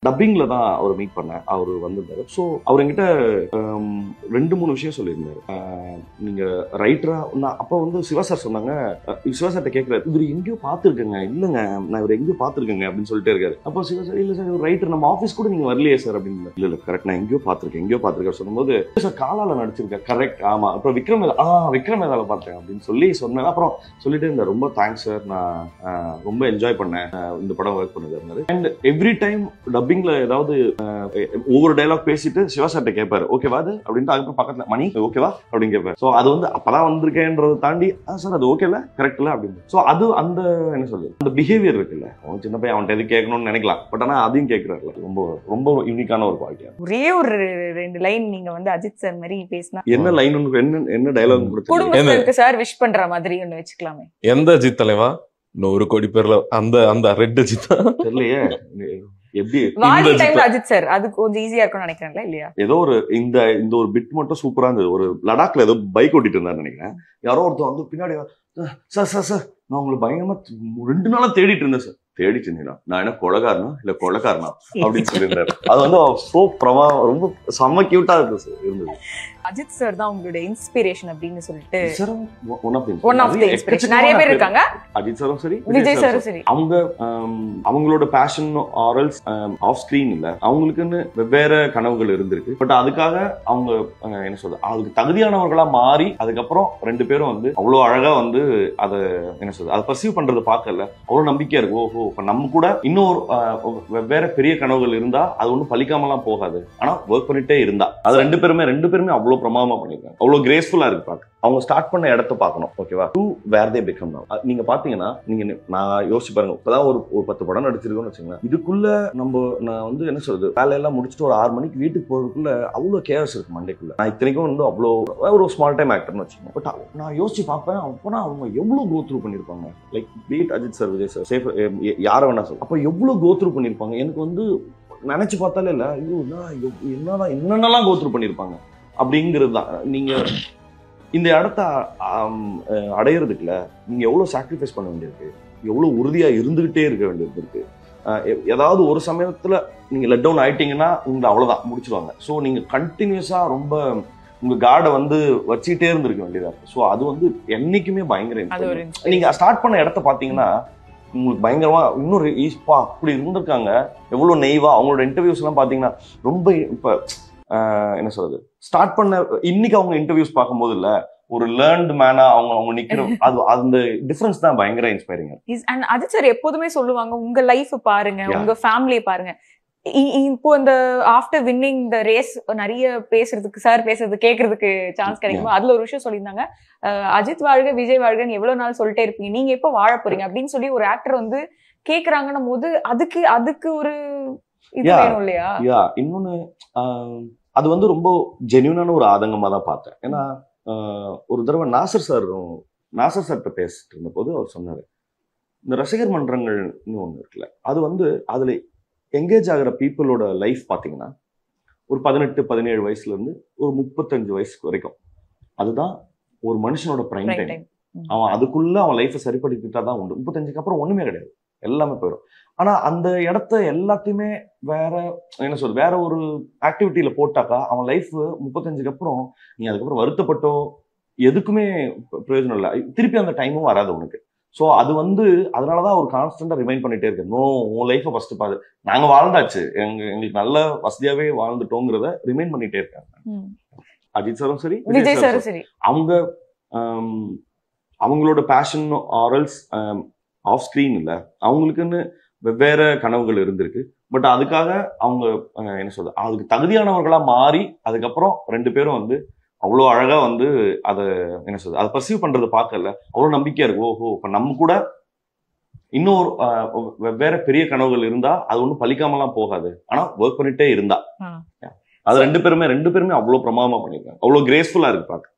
டப்பிங்ல தான் அவர் மீட் பண்ணேன். அவர் வந்திருந்தாரு. ஸோ அவர் என்கிட்ட 2-3 விஷயம் சொல்லியிருந்தாரு. நீங்க ரைட்டரா அப்போ வந்து சிவா சார் சொன்னாங்க. சிவா சார்ட்ட கேட்கிறாரு, இவர் எங்கேயோ பார்த்துருக்கேங்க. இல்லைங்க, நான் இவர் எங்கேயோ பார்த்துருக்கேங்க அப்படின்னு சொல்லிட்டே இருக்காரு. அப்போ சிவா சார், இல்லை சார் ரைட்டர், நம்ம ஆஃபீஸ் கூட நீங்க வரலையே சார் அப்படின்னு. இல்லை கரெக்ட், நான் எங்கேயோ பார்த்துருக்கேன் சொல்லும்போது, சார் காலால நடிச்சிருக்கேன். கரெக்ட், ஆமா. அப்புறம் விக்ரம் வேதால பார்த்தேன் அப்படின்னு சொன்னேன். அப்புறம் சொல்லிட்டே இருந்தார், ரொம்ப தேங்க்ஸ் சார், நான் ரொம்ப என்ஜாய் பண்ணேன் இந்த படம் ஒர்க் பண்ணது. அண்ட் எவ்ரி டைம் டப்பிங்ல ஏதாவது ஒவ்வொரு டைலாக் பேசிட்டு சிவா சார்ட்ட கேட்பாரு, ஓகேவா அது அப்படின்ட்டு. அதுக்கப்புறம் பக்கத்துல மணி ஓகேவா அப்படின்னு கேட்பாரு. ஸோ அது வந்து அப்பதான் வந்திருக்கேன்றதை தாண்டி சார் அது ஓகேல கரெக்ட்ல அப்படின்னு. ஸோ அது அந்த என்ன சொல்றது, அந்த பிஹேவியர் இருக்குல்ல, அவன் சின்ன பையன், அவன்கிட்ட எது கேட்கணும்னு நினைக்கலாம், பட் ஆனா அதையும் கேட்கிறாருல, ரொம்ப ரொம்ப யூனிக்கான ஒரு குவாலிட்டியா. ஒரே ஒரு 2 லைன் நீங்க வந்து அஜித் சார் மாதிரி பேசினா என்ன லைன், என்ன டைலாக் குடும்பத்துக்கு சார் விஷ் பண்ற மாதிரி ஒன்னு வச்சுக்கலாமே. எந்த அஜித் தலைவா 100 கோடி பேர்ல அந்த ரெட் அஜித் தெரியலையே. எப்படி அஜித் சார் அது கொஞ்சம் ஈஸியா இருக்கும்னு நினைக்கிறேன்ல, இல்லையா? ஏதோ ஒரு இந்த ஒரு பிட் மட்டும் சூப்பரா இருந்தது. ஒரு லடாக்ல ஏதோ பைக் ஓட்டிட்டு இருந்தாரு நினைக்கிறேன். யாரோ ஒருத்தர் வந்து பின்னாடி, சார் நான் உங்களை பயங்கரமா 2 நாளா தேடிட்டு இருந்தேன் சார். தேடிட்டு இருந்தீங்களா, நான் என்ன கொலைகாரனா இல்ல கொலைகாரனா அப்படின்னு சொல்லியிருந்தாரு. அது வந்து ரொம்ப செம்ம கியூட்டா இருந்தது. அஜித் சார் தான் உங்களுடைய இன்ஸ்பிரேஷன் அப்படின்னு சொல்லிட்டு ஒன் ஆஃப் தி இன்ஸ்பிரேஷன் நிறைய பேர் இருக்காங்க. அஜித் சாரும் சரி, விஜய் சாரும் சரி. அவங்களோட பேஷன் ஆரல்ஸ் ஆஃப் ஸ்கிரீன் இல்ல, அவங்களுக்குன்னு வெவ்வேறு கனவுகள் இருந்திருக்கு. பட் அதுக்காக அவங்க என்ன சொல்றது, அதுக்கு தகுதியானவர்களா மாறி அதுக்கப்புறம் 2 பேரும் வந்து அவ்வளவு அழகா வந்து அதை என்ன சொல்றது, அதை பர்சீவ் பண்றது பார்க்கல அவ்வளவு நம்பிக்கையா இருக்கு. ஓஹோ, இப்ப நம்ம கூட இன்னொரு வெவ்வேறு பெரிய கனவுகள் இருந்தா அது ஒன்றும் பலிக்காமலாம் போகாது, ஆனா ஒர்க் பண்ணிட்டே இருந்தா அது 2 பேருமே அவ்வளவு பிரமாதமா பண்ணிருக்காங்க. அவ்வளவு கிரேஸ்ஃபுல்லா இருக்கு பார்க்க. அவங்க ஸ்டார்ட் பண்ண இடத்த பார்க்கணும், ஓகேவா? To where they become now. நீங்க பாத்தீங்கன்னா, நான் யோசிச்சு பாருங்க, இப்பதான் ஒரு 10 படம் நடிச்சிருக்கோம்னு வச்சுக்கோங்க. இதுக்குள்ள நான் வந்து என்ன சொல்றது, வேலையெல்லாம் முடிச்சுட்டு ஒரு 6 மணிக்கு வீட்டுக்கு போறதுக்குள்ள அவ்வளவு கேர்ஸ் இருக்கு மண்டைக்குள்ள. நான் இத்தனைக்கும் வந்து அவ்வளோ ஒரு ஸ்மால் டைம் ஆக்டர்னு வச்சுக்கோங்க. பட் நான் யோசிச்சு பார்ப்பேன், அப்போனா அவங்க எவ்வளவு கோ த்ரூ பண்ணிருப்பாங்க. லைக் பீட் அஜித் சார், விஜய் சார், சேஃப், யாரை வேணா சொல்ல, அப்ப எவ்வளவு கோ த்ரூ பண்ணிருப்பாங்க. எனக்கு வந்து நினைச்சு பார்த்தாலே இல்ல, ஐயோ என்னென்னலாம் கோ த்ரூ பண்ணிருப்பாங்க அப்படிங்கிறது தான். நீங்க இந்த இடத்த அடையிறதுக்குல நீங்க எவ்வளவு சாக்ரிஃபைஸ் பண்ண வேண்டியிருக்கு, எவ்வளவு உறுதியா இருந்துகிட்டே இருக்க வேண்டியது இருக்கு. ஏதாவது ஒரு சமயத்துல நீங்க லெட் டவுன் ஆயிட்டீங்கன்னா உங்களை அவ்வளவுதான் முடிச்சிருவாங்க. ஸோ நீங்க கண்டினியூஸா ரொம்ப உங்க கார்டை வந்து வச்சுட்டே இருந்திருக்க வேண்டியதா இருக்கு. ஸோ அது வந்து என்னைக்குமே பயங்கர. நீங்க ஸ்டார்ட் பண்ண இடத்த பாத்தீங்கன்னா உங்களுக்கு பயங்கரமா இன்னொரு அப்படி இருந்திருக்காங்க. எவ்வளவு நெய்வா அவங்களோட இன்டர்வியூஸ் எல்லாம் பாத்தீங்கன்னா ரொம்ப இப்ப என்ன சொல்றது, ஸ்டார்ட் பண்ண இன்னைக்கு அவங்க இன்டர்வியூஸ் பார்க்கும்போது இல்ல, ஒரு லேர்ன்ட் மேனா அவங்க நிக்கிற அது அந்த டிஃபரன்ஸ் தான் பயங்கர இன்ஸ்பைரிங். அஜித் சார் எப்போதுமே சொல்லுவாங்க, உங்க லைஃப் பாருங்க, உங்க ஃபேமிலியை பாருங்க. இப்போ இந்த ஆஃப்டர் வின்னிங் த ரேஸ் நிறைய பேசுறதுக்கு கேட்கறதுக்கு சான்ஸ் கிடைக்கும். அதுல ஒரு விஷயம் சொல்லியிருந்தாங்க, அஜித் வாழ்க விஜய் வாழ்கன்னு எவ்வளவு நாள் சொல்லிட்டே இருப்பீங்க, நீங்க எப்போ வாழ போறீங்க அப்படின்னு சொல்லி ஒரு ஆக்டர் வந்து கேக்குறாங்கன்னும் போது அதுக்கு ஒரு இது வேணும் இல்லையா? இன்னொன்னு அது வந்து ரொம்ப ஜென்யூனான ஒரு ஆதங்கமா தான் பார்த்தேன். ஏன்னா ஒரு தடவை நாசர் சார்கிட்ட பேசிட்டு இருந்த போது அவர் சொன்னாரு, இந்த ரசிகர் மன்றங்கள்னு ஒண்ணு இருக்குல்ல, அது வந்து அதுல எங்கேஜ் ஆகிற பீப்புளோட லைஃப் பாத்தீங்கன்னா ஒரு 18-17 வயசுல இருந்து ஒரு 35 வயசுக்கு வரைக்கும் அதுதான் ஒரு மனுஷனோட பிரைம் டைம். அவன் அதுக்குள்ள அவன் லைஃபை சரிப்படுத்திக்கிட்டா தான் உண்டு. 35க்கு அப்புறம் ஒண்ணுமே கிடையாது, எல்லாமே போயிடும். ஆனா அந்த இடத்த எல்லாத்தையுமே வேற என்ன சொல்றது, வேற ஒரு ஆக்டிவிட்டியில போட்டாக்கா அவன் லைஃப் 35க்கு அப்புறம் நீ அதுக்கப்புறம் வருத்தப்பட்டோ எதுக்குமே பிரயோஜனம் இல்லை, திருப்பி அந்த டைமும் வராது உனக்கு. ஸோ அது வந்து அதனாலதான் ஒரு கான்ஸ்டன்டா ரிமைண்ட் பண்ணிட்டே இருக்கு, நோ உன் லைஃபை ஃபர்ஸ்ட் பாரு, நாங்க வாழ்ந்தாச்சு, எங்களுக்கு நல்ல வசதியாவே வாழ்ந்துட்டோங்கிறத ரிமைண்ட் பண்ணிட்டே இருக்காங்க. அஜித் சாரும் சரி, விஜய் சாரும் சரி, அவங்களோட பேஷன் ஆரல்ஸ் ஆஃப் ஸ்கிரீன் இல்ல, அவங்களுக்குன்னு வெவ்வேறு கனவுகள் இருந்திருக்கு. பட் அதுக்காக அவங்க என்ன சொல்றது, அதுக்கு தகுதியானவர்களா மாறி அதுக்கப்புறம் 2 பேரும் வந்து அவ்வளோ அழகா வந்து அதை என்ன சொல்றது, அதை பர்சீவ் பண்றது பார்க்கல அவ்வளவு நம்பிக்கையா இருக்கு. ஓஹோ, இப்ப நம்ம கூட இன்னொரு வெவ்வேறு பெரிய கனவுகள் இருந்தா அது ஒன்றும் பலிக்காமலாம் போகாது, ஆனா ஒர்க் பண்ணிட்டே இருந்தா அது 2 பேருமே அவ்வளவு பிரமாதமா பண்ணிருக்காங்க. அவ்வளவு கிரேஸ்ஃபுல்லா இருக்கு பார்க்க.